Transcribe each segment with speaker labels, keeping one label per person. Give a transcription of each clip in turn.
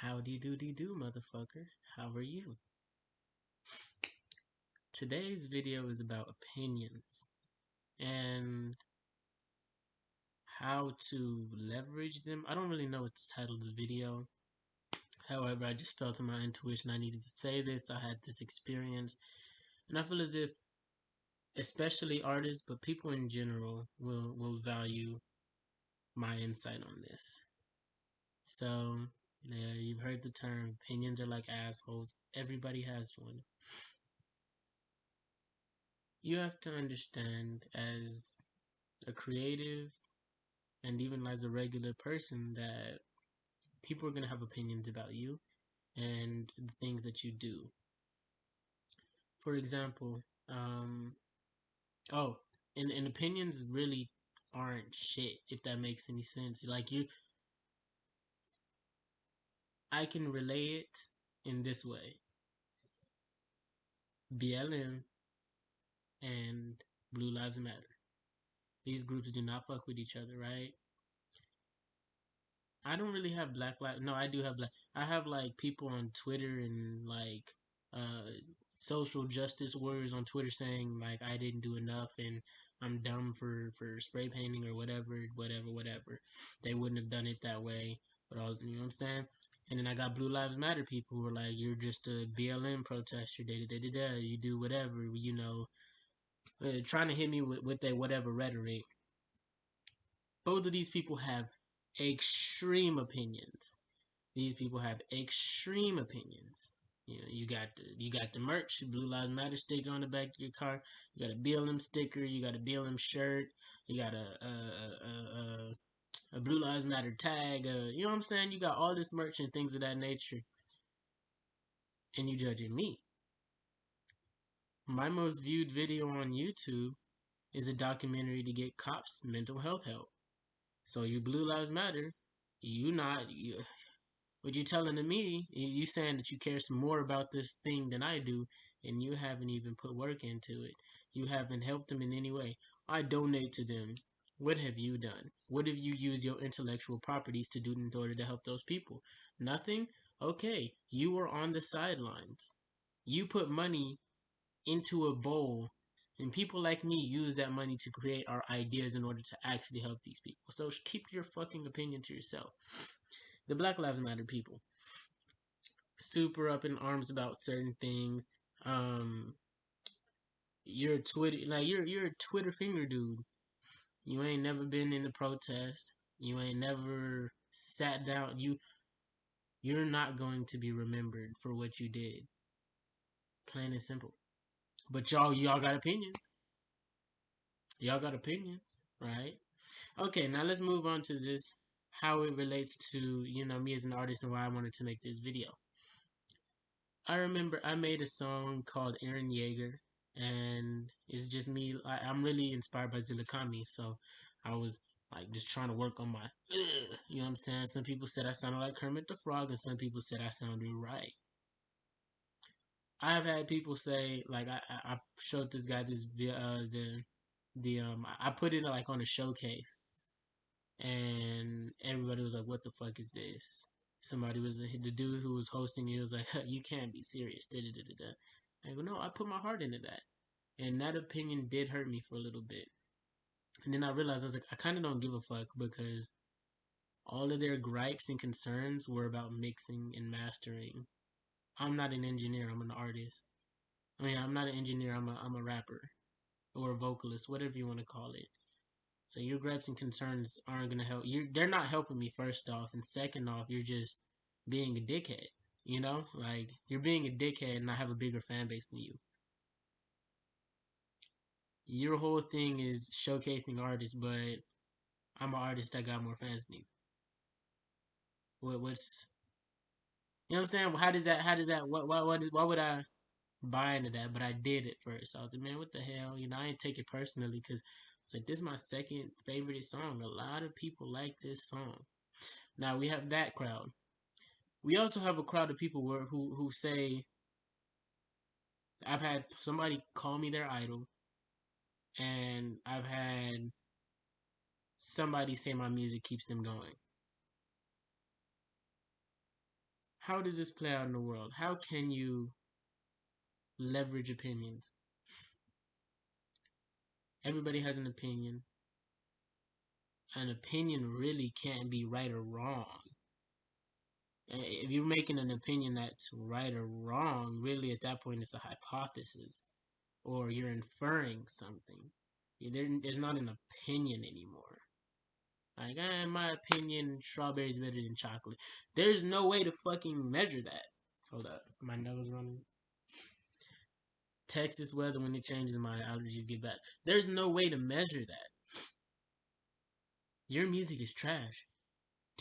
Speaker 1: Howdy doody do, motherfucker. How are you? Today's video is about opinions and how to leverage them. I don't really know what the title of the video. However, I just felt in my intuition I needed to say this. I had this experience, and I feel as if, especially artists, but people in general, will value my insight on this. So, yeah, you've heard the term opinions are like assholes. Everybody has one. You have to understand, as a creative and even as a regular person, that people are going to have opinions about you and the things that you do. For example, oh, and opinions really aren't shit, if that makes any sense. Like, I can relay it in this way. BLM and Blue Lives Matter. These groups do not fuck with each other, right? I don't really have Black Lives. No, I do have Black. I have like people on Twitter and like uh social justice warriors on Twitter saying like I didn't do enough and I'm dumb for spray painting or whatever. They wouldn't have done it that way. But all you know what I'm saying. And then I got Blue Lives Matter people who are like, you're just a BLM protester, you do whatever, trying to hit me with their whatever rhetoric. Both of these people have extreme opinions. These people have extreme opinions. You know, you got the merch, Blue Lives Matter sticker on the back of your car. You got a BLM sticker. You got a BLM shirt. You got a Blue Lives Matter tag. You know what I'm saying? You got all this merch and things of that nature, and you judging me. My most viewed video on YouTube is a documentary to get cops mental health help. So you Blue Lives Matter, what you telling to me, you saying that you care some more about this thing than I do, and you haven't even put work into it. You haven't helped them in any way. I donate to them. What have you done? What have you used your intellectual properties to do in order to help those people? Nothing? Okay, you were on the sidelines. You put money into a bowl, and people like me use that money to create our ideas in order to actually help these people. So keep your fucking opinion to yourself. The Black Lives Matter people, super up in arms about certain things. Um, you're a Twitter like you're a Twitter finger dude. You ain't never been in a protest. You ain't never sat down. You're not going to be remembered for what you did. Plain and simple. But y'all got opinions. Y'all got opinions, right? Okay, now let's move on to this. How it relates to me as an artist and why I wanted to make this video. I remember I made a song called Eren Yeager, and it's just me. I'm really inspired by Zillakami, so I was like just trying to work on my, you know what I'm saying? Some people said I sounded like Kermit the Frog, and some people said I sounded right. I've had people say like I showed this guy I put it like on a showcase, and everybody was like, "What the fuck is this?" Somebody was the dude who was hosting it was like, "You can't be serious." Da, da, da, da, da. I go, "No, I put my heart into that," and that opinion did hurt me for a little bit. And then I realized I was like, I kind of don't give a fuck because all of their gripes and concerns were about mixing and mastering. I'm not an engineer. I'm an artist. I mean, I'm not an engineer. I'm a rapper or a vocalist, whatever you want to call it. So your gripes and concerns aren't gonna help. They're not helping me, first off, and second off, you're just being a dickhead. You know, like you're being a dickhead, and I have a bigger fan base than you. Your whole thing is showcasing artists, but I'm an artist that got more fans than you. What's you know what I'm saying? How does that why would I buy into that? But I did it first. I was like, man, what the hell? You know, I didn't take it personally because it's like this is my second favorite song. A lot of people like this song. Now we have that crowd. We also have a crowd of people who say, I've had somebody call me their idol, and I've had somebody say my music keeps them going. how does this play out in the world? How can you leverage opinions? Everybody has an opinion. An opinion really can't be right or wrong. If you're making an opinion that's right or wrong, really at that point it's a hypothesis, or you're inferring something. There's not an opinion anymore. Like, in my opinion, strawberry's better than chocolate. There's no way to fucking measure that. Hold up, my nose running. Texas weather, when it changes, my allergies get bad. There's no way to measure that. Your music is trash.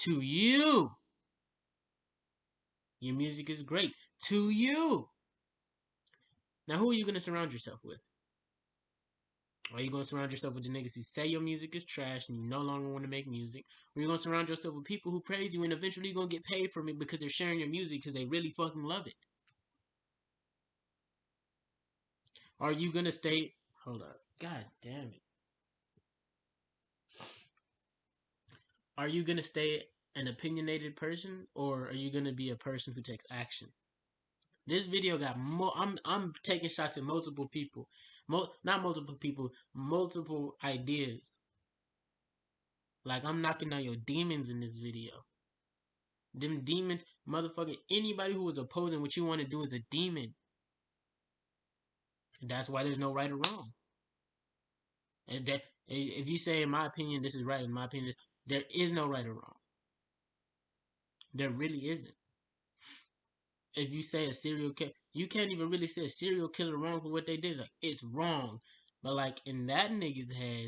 Speaker 1: To you. Your music is great. To you. Now, who are you going to surround yourself with? Are you going to surround yourself with the niggas who say your music is trash and you no longer want to make music? Or are you going to surround yourself with people who praise you and eventually you're going to get paid from it because they're sharing your music because they really fucking love it? Are you going to stay... Hold up. God damn it. Are you going to stay an opinionated person, or are you going to be a person who takes action? This video got I'm taking shots at multiple people. Not multiple people, multiple ideas. Like, I'm knocking down your demons in this video. Them demons, motherfucker, anybody who is opposing what you want to do is a demon. And that's why there's no right or wrong. And that, if you say, in my opinion, this is right, in my opinion, there is no right or wrong. There really isn't. If you say a serial killer, you can't even really say a serial killer wrong for what they did. It's like, it's wrong. But like, in that nigga's head,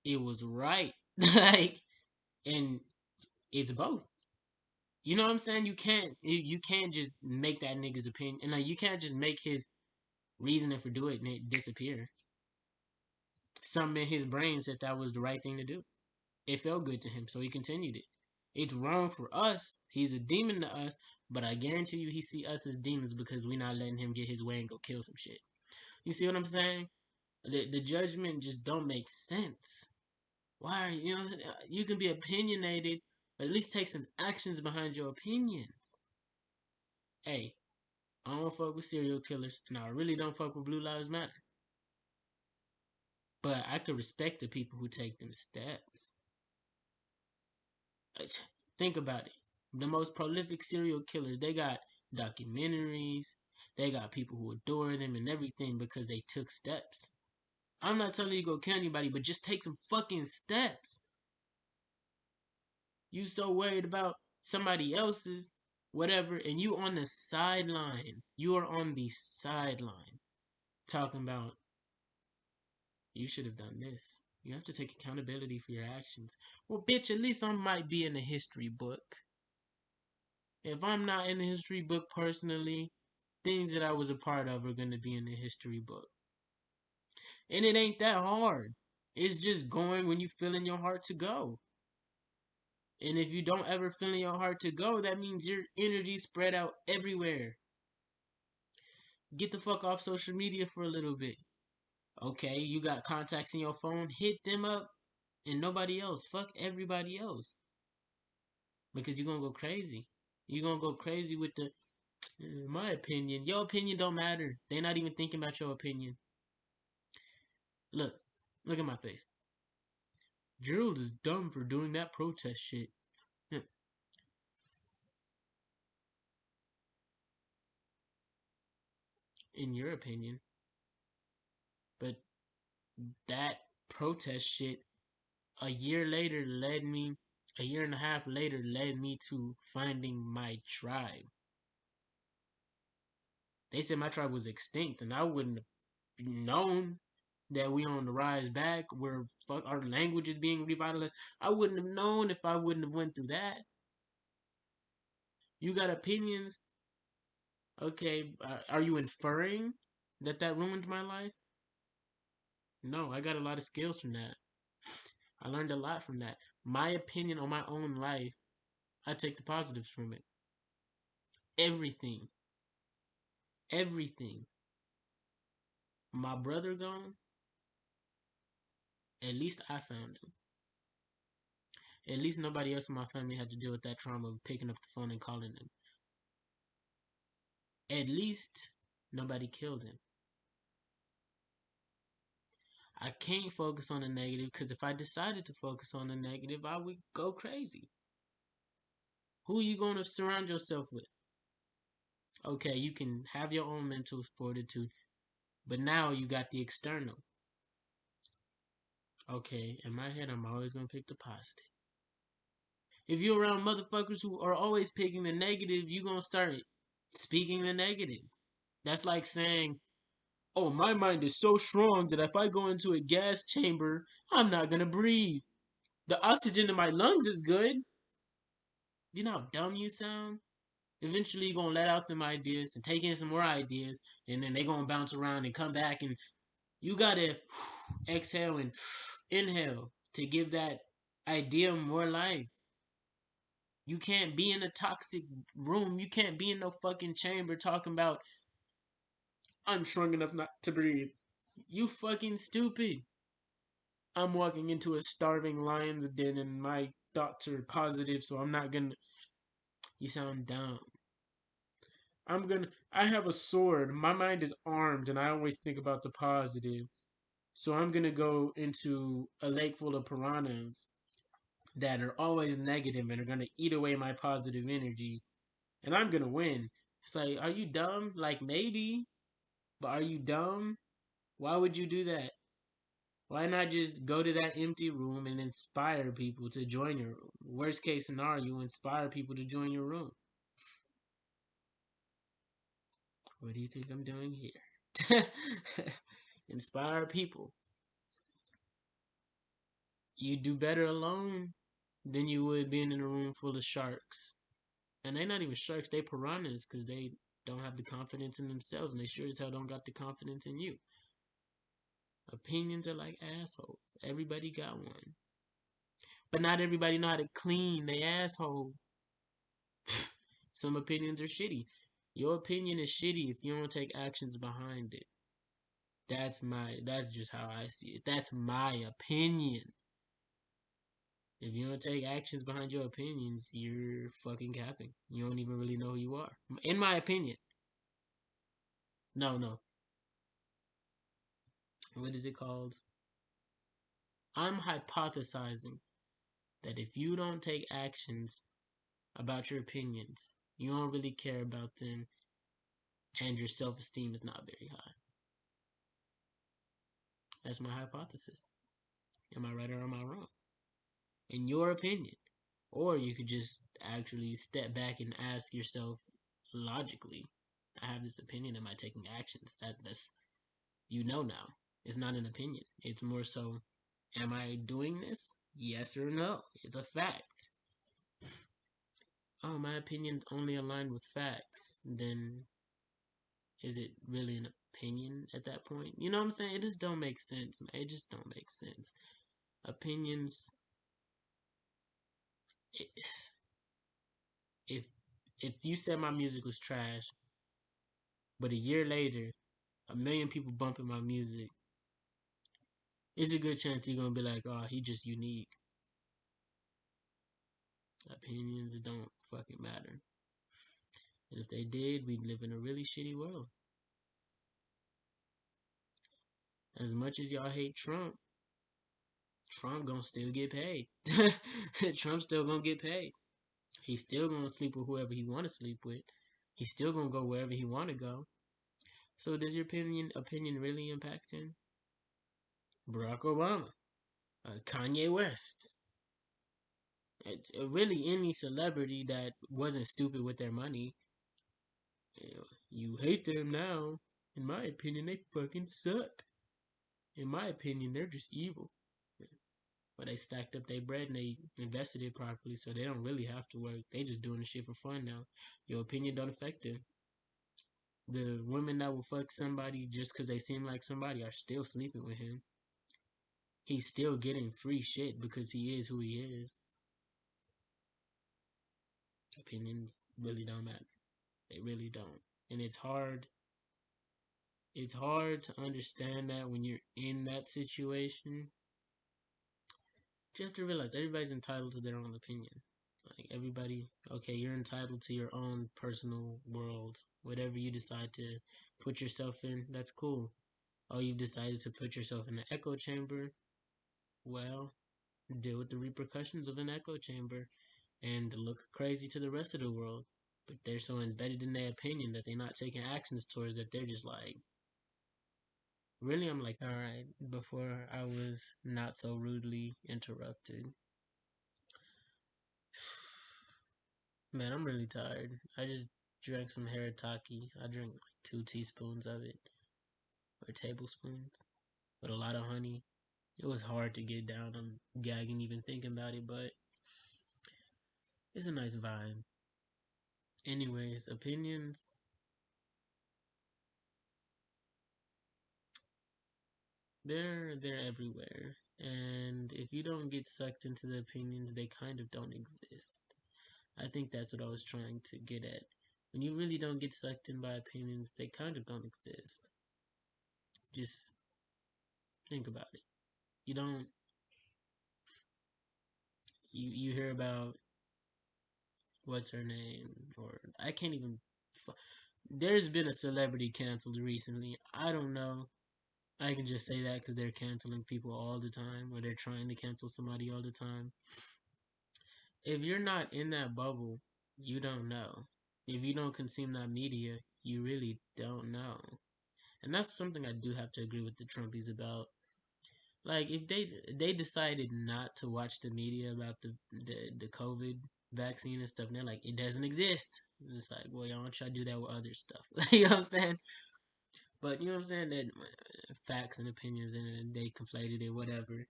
Speaker 1: it was right. Like, and it's both. You know what I'm saying? You can't just make that nigga's opinion, and like, you can't just make his reasoning for doing it disappear. Something in his brain said that was the right thing to do. It felt good to him, so he continued it. It's wrong for us. He's a demon to us, but I guarantee you he see us as demons because we're not letting him get his way and go kill some shit. You see what I'm saying? The judgment just don't make sense. Why are you know, you can be opinionated, but at least take some actions behind your opinions. Hey, I don't fuck with serial killers, and I really don't fuck with Blue Lives Matter. But I could respect the people who take them steps. Think about it. The most prolific serial killers, they got documentaries, they got people who adore them and everything because they took steps. I'm not telling you to go kill anybody, but just take some fucking steps. You so worried about somebody else's whatever, and you on the sideline. You are on the sideline talking about, you should have done this. You have to take accountability for your actions. Well, bitch, at least I might be in the history book. If I'm not in the history book personally, things that I was a part of are going to be in the history book. And it ain't that hard. It's just going when you feel in your heart to go. And if you don't ever feel in your heart to go, that means your energy spread out everywhere. Get the fuck off social media for a little bit. Okay, you got contacts in your phone, hit them up. And nobody else. Fuck everybody else. Because you're going to go crazy. You're going to go crazy with the, in my opinion. Your opinion don't matter. They're not even thinking about your opinion. Look at my face. Gerald is dumb for doing that protest shit. In your opinion. But that protest shit, a year and a half later, led me to finding my tribe. They said my tribe was extinct, and I wouldn't have known that we on the rise back, where our language is being revitalized. I wouldn't have known if I wouldn't have went through that. You got opinions? Okay, are you inferring that ruined my life? No, I got a lot of skills from that. I learned a lot from that. My opinion on my own life, I take the positives from it. Everything. Everything. My brother gone, at least I found him. At least nobody else in my family had to deal with that trauma of picking up the phone and calling him. At least nobody killed him. I can't focus on the negative because if I decided to focus on the negative, I would go crazy. Who are you going to surround yourself with? Okay, you can have your own mental fortitude, but now you got the external. Okay, in my head, I'm always going to pick the positive. If you're around motherfuckers who are always picking the negative, you're going to start speaking the negative. That's like saying, oh, my mind is so strong that if I go into a gas chamber, I'm not going to breathe. The oxygen in my lungs is good. You know how dumb you sound? Eventually, you're going to let out some ideas and take in some more ideas, and then they're going to bounce around and come back, and you got to exhale and inhale to give that idea more life. You can't be in a toxic room. You can't be in no fucking chamber talking about, I'm strong enough not to breathe. You fucking stupid. I'm walking into a starving lion's den and my thoughts are positive, so I'm not gonna. You sound dumb. I have a sword. My mind is armed and I always think about the positive. So I'm gonna go into a lake full of piranhas that are always negative and are gonna eat away my positive energy. And I'm gonna win. It's like, are you dumb? Like, maybe. But are you dumb? Why would you do that? Why not just go to that empty room and inspire people to join your room? Worst case scenario, inspire people to join your room. What do you think I'm doing here? Inspire people. You do better alone than you would being in a room full of sharks. And they're not even sharks, they piranhas because they don't have the confidence in themselves and they sure as hell don't got the confidence in you. Opinions are like assholes. Everybody got one. But not everybody know how to clean they asshole. Some opinions are shitty. Your opinion is shitty if you don't take actions behind it. That's just how I see it. That's my opinion. If you don't take actions behind your opinions, you're fucking capping. You don't even really know who you are. In my opinion. No. What is it called? I'm hypothesizing that if you don't take actions about your opinions, you don't really care about them, and your self esteem is not very high. That's my hypothesis. Am I right or am I wrong? In your opinion. Or you could just actually step back and ask yourself logically, I have this opinion, am I taking actions? That's you know now. It's not an opinion. It's more so, am I doing this? Yes or no. It's a fact. Oh, my opinion's only aligned with facts. Then is it really an opinion at that point? You know what I'm saying? It just don't make sense, man. It just don't make sense. Opinions. If if you said my music was trash, but a year later, a million people bumping my music, it's a good chance you're gonna be like, oh, he just unique. Opinions don't fucking matter. And if they did, we'd live in a really shitty world. As much as y'all hate Trump, Trump gonna still get paid. Trump still gonna get paid. He's still gonna sleep with whoever he wanna sleep with. He's still gonna go wherever he wanna go. So does your opinion really impact him? Barack Obama, Kanye West, it's really any celebrity that wasn't stupid with their money. You hate them now. In my opinion, they fucking suck. In my opinion, they're just evil. But they stacked up their bread and they invested it properly, so they don't really have to work. They just doing the shit for fun now. Your opinion don't affect them. The women that will fuck somebody just because they seem like somebody are still sleeping with him. He's still getting free shit because he is who he is. Opinions really don't matter. They really don't. And it's hard. It's hard to understand that when you're in that situation. You have to realize everybody's entitled to their own opinion. Like everybody, okay, you're entitled to your own personal world. Whatever you decide to put yourself in, that's cool. Oh, you've decided to put yourself in an echo chamber? Well, deal with the repercussions of an echo chamber and look crazy to the rest of the world. But they're so embedded in their opinion that they're not taking actions towards that. They're just like, really? I'm like, all right, before I was not so rudely interrupted. Man, I'm really tired. I just drank some Harataki. I drank like 2 teaspoons of it, or tablespoons, with a lot of honey. It was hard to get down. I'm gagging even thinking about it, but it's a nice vibe. Anyways, opinions, they're everywhere. And if you don't get sucked into the opinions, they kind of don't exist. I think that's what I was trying to get at. When you really don't get sucked in by opinions, they kind of don't exist. Just think about it. You don't you hear about what's her name, or I can't even there's been a celebrity canceled recently. I don't know. I can just say that because they're canceling people all the time, or they're trying to cancel somebody all the time. If you're not in that bubble, you don't know. If you don't consume that media, you really don't know. And that's something I do have to agree with the Trumpies about. Like if they decided not to watch the media about the COVID vaccine and stuff, and they're like, it doesn't exist. And it's like, well, y'all try to do that with other stuff. You know what I'm saying? But you know what I'm saying? That facts and opinions and they conflated it, whatever.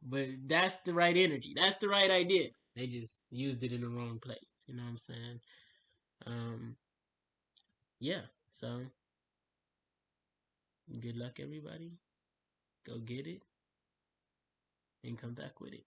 Speaker 1: But that's the right energy. That's the right idea. They just used it in the wrong place. You know what I'm saying? Um, yeah. So good luck, everybody. Go get it and come back with it.